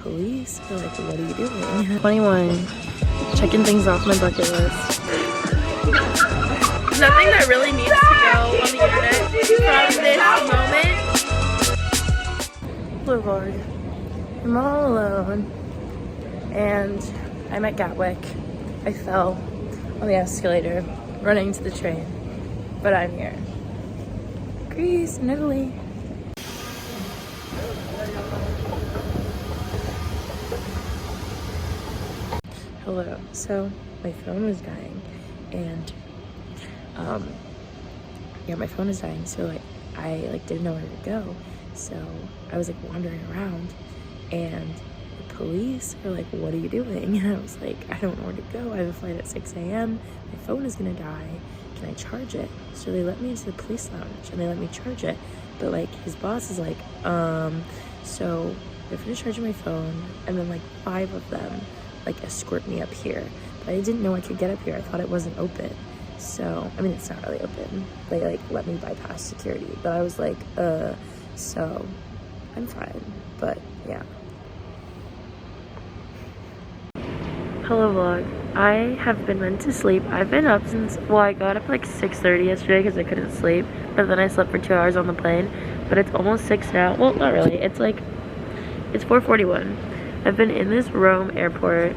police are like, what are you doing? 21, checking things off my bucket list. Nothing that really needs to go on the internet from this moment. Boulevard. I'm all alone, and I'm at Gatwick. I fell on the escalator, running to the train, but I'm here. Greece and Italy. Hello. So my phone was dying, and yeah, my phone is dying. So like I didn't know where to go. So I was like wandering around, and the police were like, "What are you doing?" And I was like, "I don't know where to go. I have a flight at 6 a.m. My phone is gonna die. Can I charge it?" So they let me into the police lounge and they let me charge it. But like his boss is like, so they're finished charging my phone, and then like 5 of them like escort me up here. But I didn't know I could get up here. I thought it wasn't open. So I mean, it's not really open. They like let me bypass security. But I was like, so I'm fine. But yeah. Hello vlog. I have been meant to sleep. I've been up since, well, I got up like 6:30 yesterday because I couldn't sleep, but then I slept for 2 hours on the plane. But it's almost 6 now. Well, not really. It's 4:41. I've been in this Rome airport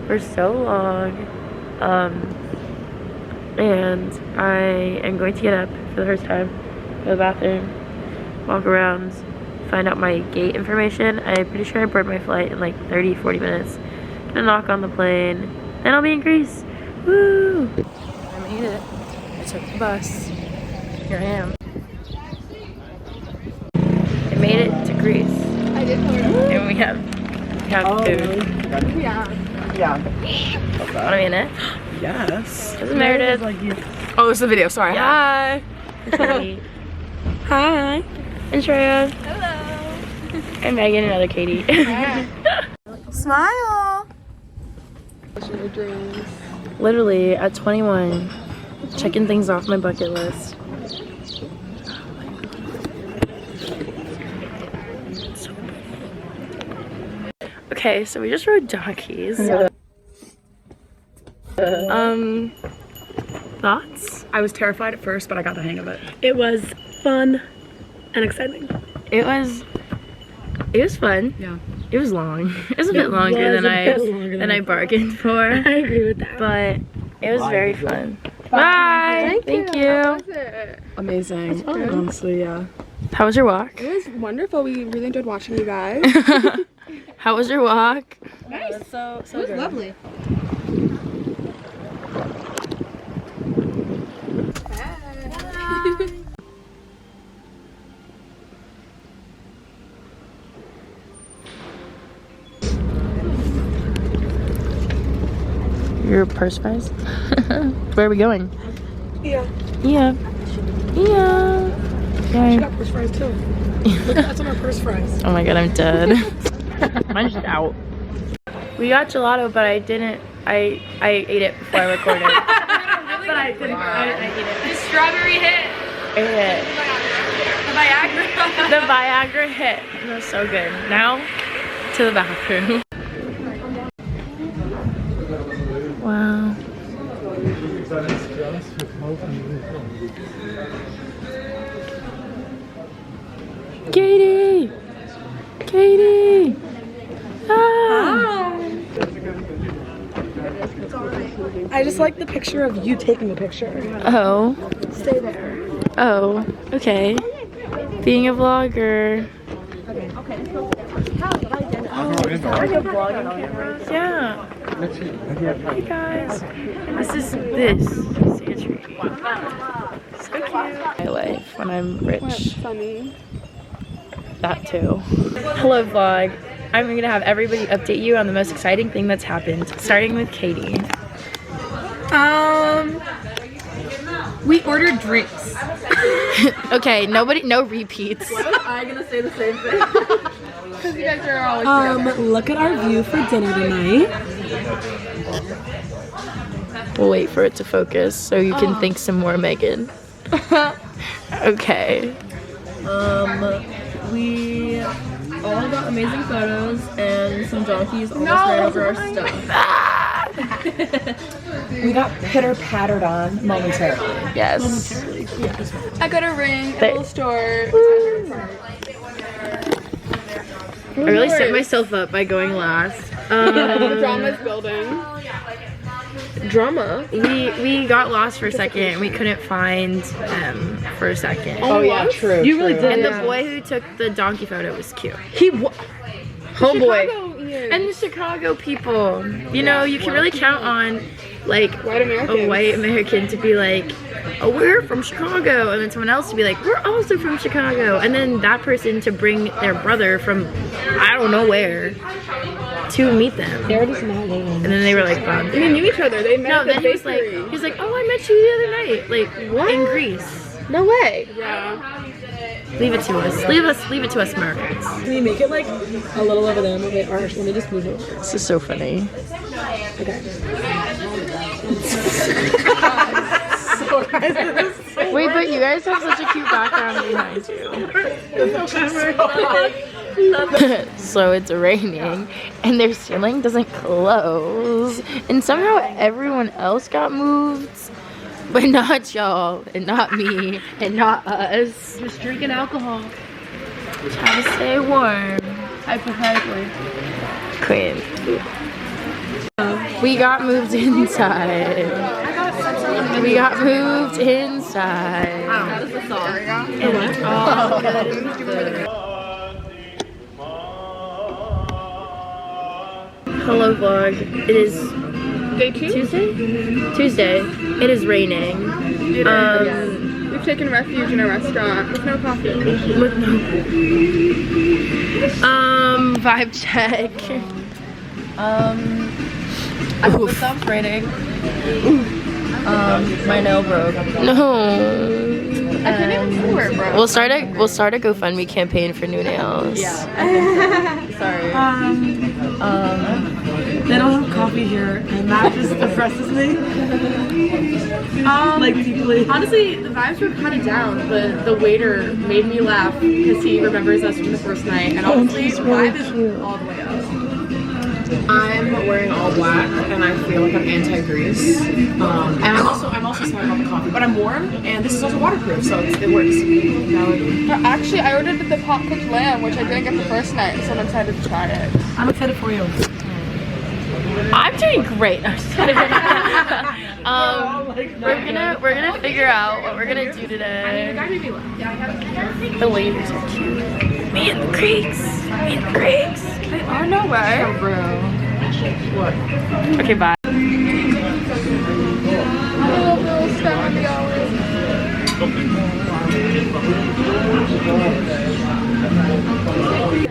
for so long, and I am going to get up for the first time, go to the bathroom, walk around, find out my gate information. I'm pretty sure I board my flight in like 30-40 minutes. Gonna knock on the plane, then I'll be in Greece. Woo! I made it. I took the bus. Here I am. I made it to Greece. I did. And we have food. Yeah. Want to be in it? Yes. This is Meredith. Oh, this is a video. Sorry. Yeah. Hi. Hi. And Shreya. Hello. And Megan, another Katie. Smile. Literally at 21, checking things off my bucket list. Okay, so we just rode donkeys. Thoughts? I was terrified at first, but I got the hang of it. It was fun and exciting. It was fun. Yeah. It was long. It was a bit longer than I bargained for. I agree with that. But it was very fun. Bye. Thank you. How was it? Amazing. Honestly, yeah. How was your walk? It was wonderful. We really enjoyed watching you guys. How was your walk? Nice. It was so It was good. lovely. Your purse fries? Where are we going? Yeah. Yeah. Yeah. She got purse fries too. Look, that's on our purse fries. Oh my god, I'm dead. Mine's just out. We got gelato, but I didn't. I ate it before I recorded. But I didn't. I ate it. The strawberry hit. It hit. The Viagra. The Viagra hit. It was so good. Now to the bathroom. Wow. Katie! Katie! Ah! I just like the picture of you taking a picture. Oh. Stay there. Oh. Okay. Being a vlogger. Yeah. Hey guys. This is Santorini. So cute. My life when I'm rich. Funny. That too. Hello vlog. I'm gonna have everybody update you on the most exciting thing that's happened, starting with Katie. We ordered drinks. Okay, no repeats. Why was I gonna say the same thing? Because you guys are always together. Look at our view for dinner tonight. We'll wait for it to focus so you can think some more, Megan. Okay. We all got amazing photos, and some donkeys almost ran over our stuff. We got pitter-pattered on momentarily. Yes. I got a ring, a little store. I really set myself up by going last. The drama's building. Drama? We got lost for a second and we couldn't find them for a second. Oh yeah, true. You really did. And the boy who took the donkey photo was cute. Homeboy. And the Chicago people. You know, you can really count on like White Americans. a white American to be like, oh, we're from Chicago, and then someone else to be like, we're also from Chicago, and then that person to bring their brother from I don't know where to meet them. They're just not living. And then they were like bummed. They knew each other. They met No, at the then he was bakery. like, oh, I met you the other night, like What? in Greece. No way. Yeah. Leave it to us. Leave it to us Americans. Can you make it like a little over them? Okay, Arsh, let me just move over. This is so funny. Okay. Wait, but you guys have such a cute background behind you. So it's raining and their ceiling doesn't close, and somehow everyone else got moved, but not y'all, and not me, and not us. Just drinking alcohol. Trying to stay warm. Hypothetically. Queen. We got moved inside. We got moved inside. That is the song. Hello vlog. It is Day 2? Tuesday. It is raining. We've taken refuge in a restaurant with no coffee. With no vibe check. I hope it stops raining. My nail broke. No. I can't even see where it broke. We'll start a GoFundMe campaign for new nails. Yeah, I think so. Sorry. They don't have coffee here, and that just depresses me. Like deeply. Honestly, the vibes were kind of down, but the waiter made me laugh because he remembers us from the first night, and honestly, the vibe is all the way up. I'm wearing all black and I feel like I'm anti-grease. And I'm also sorry about the coffee, but I'm warm and this is also waterproof, so it works. Actually, I ordered the pot cooked lamb, which I didn't get the first night, so I'm excited to try it. I'm excited for you. I'm doing great. No, I'm just kidding. We're gonna figure out what we're gonna do today. The waiters are cute. Me and the Greeks. Me and the Greeks. They are no way. What? Okay, bye.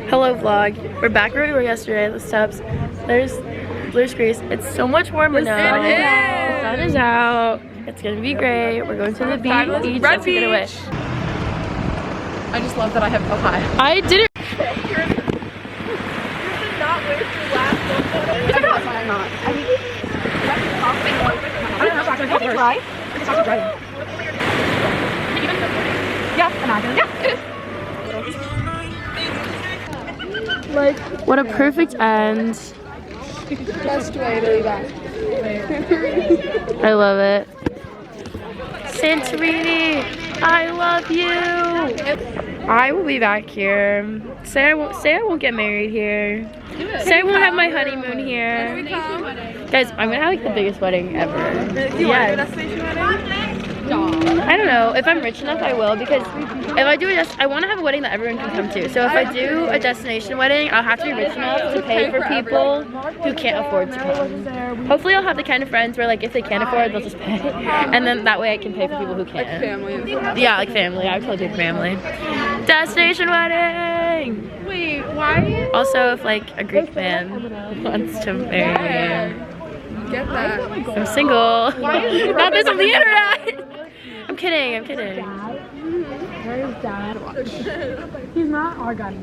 Hello vlog. We're back where we were yesterday at the steps. There's Greece. It's so much warmer now. The sun is out. It's gonna be great. We're going to the beach. Let's get away. I just love that I have a high. I didn't. Like, What a perfect end. best way to be back. I love it. Santorini, I love you. I will be back here. Say I won't get married here. Say I won't have my honeymoon here. Guys, I'm gonna have like the biggest wedding ever. Yeah. I don't know. If I'm rich enough, I will, because if I do I want to have a wedding that everyone can come to. So if I do a destination wedding, I'll have to be rich enough to pay for people who can't afford to come. Hopefully I'll have the kind of friends where like if they can't afford, they'll just pay. And then that way I can pay for people who can. Family. Yeah, like family. I would totally do family. Destination wedding! Wait, why? Also, if like a Greek man wants to marry me, Get that. I'm single. Not this on the internet! I'm kidding. He's not our guy.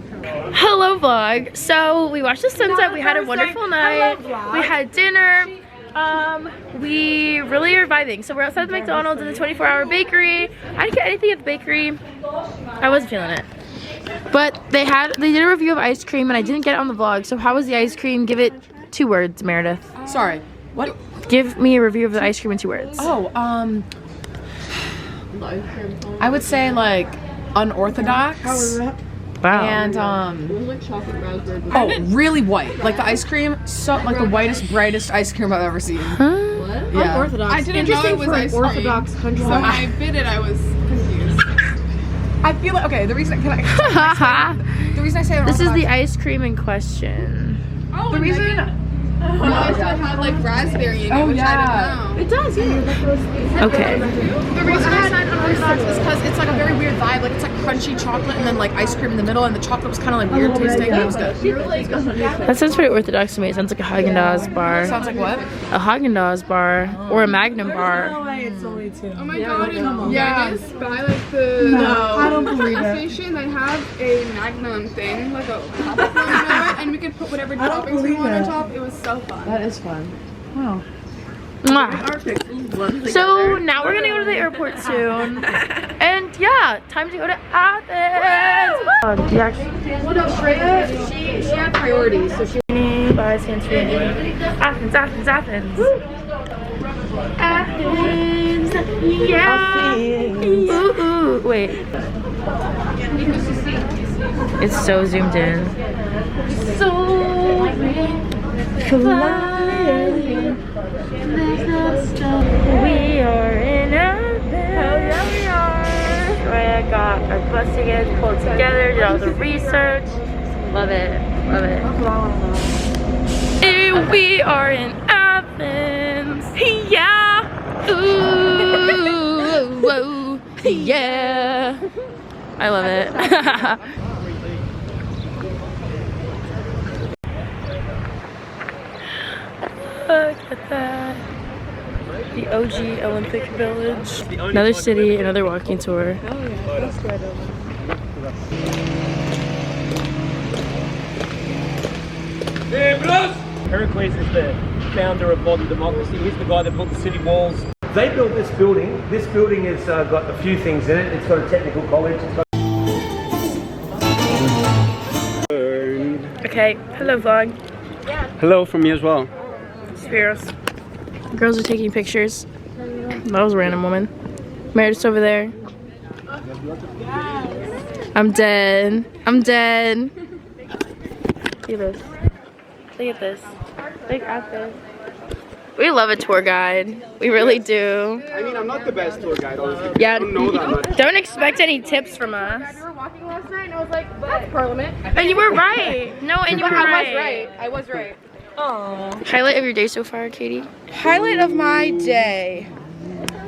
Hello vlog. So we watched the sunset. We had a wonderful night. We had dinner. We really are vibing. So we're outside the McDonald's in the 24-hour bakery. I didn't get anything at the bakery. I wasn't feeling it. But they did a review of ice cream and I didn't get it on the vlog. So how was the ice cream? Give it 2 words, Meredith. Sorry. What? Give me a review of the ice cream in 2 words. Oh, I would say like unorthodox. How was that? Wow. And really white. Like the ice cream, so like the whitest, brightest ice cream I've ever seen. Yeah. Orthodox. I didn't know it was for an ice cream. Orthodox country. So when I bit it, I was confused. I feel like the reason I say This is the ice cream in question. Oh, the reason. it had like raspberry in it, which I didn't know. It does, yeah. Okay. The reason I said unorthodox is because it's like a very weird vibe. Like it's like crunchy chocolate and then like ice cream in the middle, and the chocolate was kind of like weird tasting. But it was good. That sounds pretty orthodox to me. It sounds like a Haagen-Dazs bar. Sounds like what? A Haagen-Dazs bar or a Magnum bar. No way, it's only 2. Oh my god, in Vegas, by like the I don't believe gas it. station, they have a Magnum thing, like a pop-up one, and we could put whatever I don't toppings we believe want on it. top. It was so fun. That is fun. Mwah. So now we're gonna go to the airport soon. And yeah, time to go to Athens. Well, no, Shreya, she had priorities, so she. By Santorini. Athens, Athens, Athens. Athens, yeah. Ooh, ooh, wait. It's so zoomed in. So flying. We are in Athens. Hell yeah, we are. Shreya got our bus tickets pulled together, did all the research. Love it, love it. And we are in Athens. Yeah. Ooh, whoa, yeah. I love it. Look at that. The OG Olympic Village. Another city, another walking tour. Heracles is the founder of modern democracy. He's the guy that built the city walls. They built this building. This building has got a few things in it. It's got a technical college. It's got Okay, hello vlog. Hello from me as well. Spyros. Girls are taking pictures. That was a random woman. Meredith's over there. I'm dead. I'm dead. Look at this. Look at this. Look at this. We love a tour guide. We really do. I mean, I'm not the best tour guide, honestly. Yeah. I don't know that much. Don't expect any tips from us. We were walking last night, and I was like, "That's Parliament." And you were right. No, and you were right. I was right. Highlight of your day so far, Katie? Highlight of my day.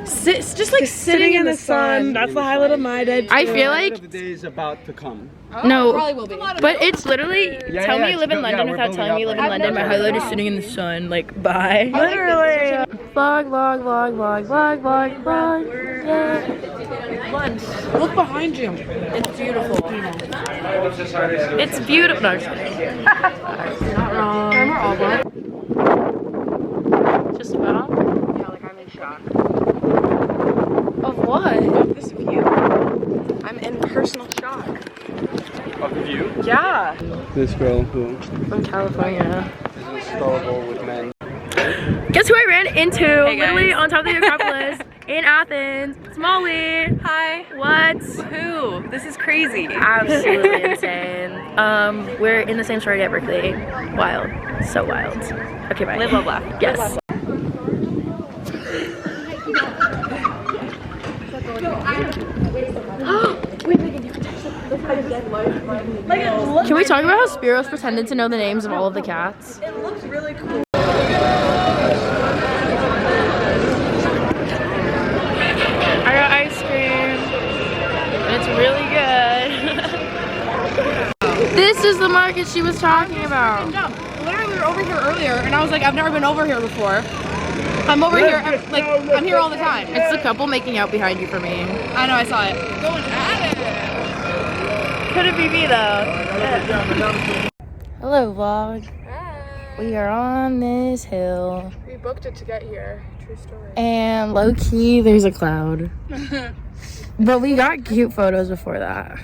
Just like sitting in the sun. That's the highlight of my day. I feel like The day is about to come. no, Probably will be. but it's literally tell me you live in London without telling me you live in London. My highlight is sitting in the sun. Like bye. Literally. Vlog, vlog, vlog, vlog, vlog, vlog, vlog. Yeah. Lunch. Look behind you. It's beautiful. It's beautiful. No, I'm just kidding. Not wrong. Remember all black? Just about. Yeah, like I'm in shock. Of what? This view. I'm in personal shock. Of the view. Yeah. This girl who From California. is unstoppable with men. Guess who I ran into? Hey, Literally guys. on top of the Acropolis in Athens. It's Molly. Hi. What? Who? This is crazy. Absolutely insane. We're in the same story at Berkeley. Wild. So wild. Okay, bye. Live, love, laugh. Yes. Can we talk about how Spyros pretended to know the names of all of the cats? It looks really cool. I got ice cream, and it's really good. This is the market she was talking about. Literally, we were over here earlier, and I was like, I've never been over here before. I'm over here, I'm here all the time. It's the couple making out behind you for me. I know, I saw it. Going at it. Couldn't be me though. Hello vlog. We are on this hill. We booked it to get here. True story. And low key, there's a cloud. But we got cute photos before that.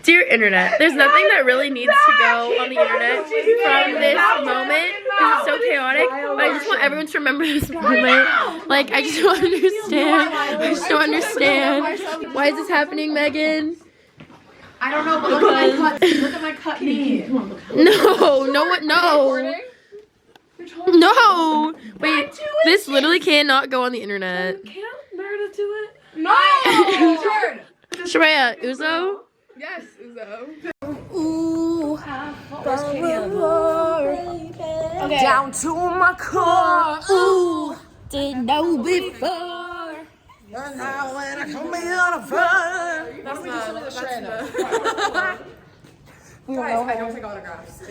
Dear internet, there's nothing that really needs to go on the internet from this moment. This is so chaotic, but I just want everyone to remember this moment. Like, I just don't understand. I just don't understand. Why is this happening, Megan? I don't know, but look at my cut knee. No, no, no. Wait, this literally cannot go on the internet. Can't Meredith do it? No! Shreya, Uzo? Yes, Uzo. Ooh, okay. Down to my core. Ooh, didn't know before. Now when I come in on a fire. Guys, I don't take autographs.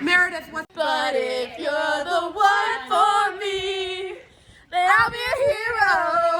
Meredith, what? But if you're the one for me, then I'll be a hero.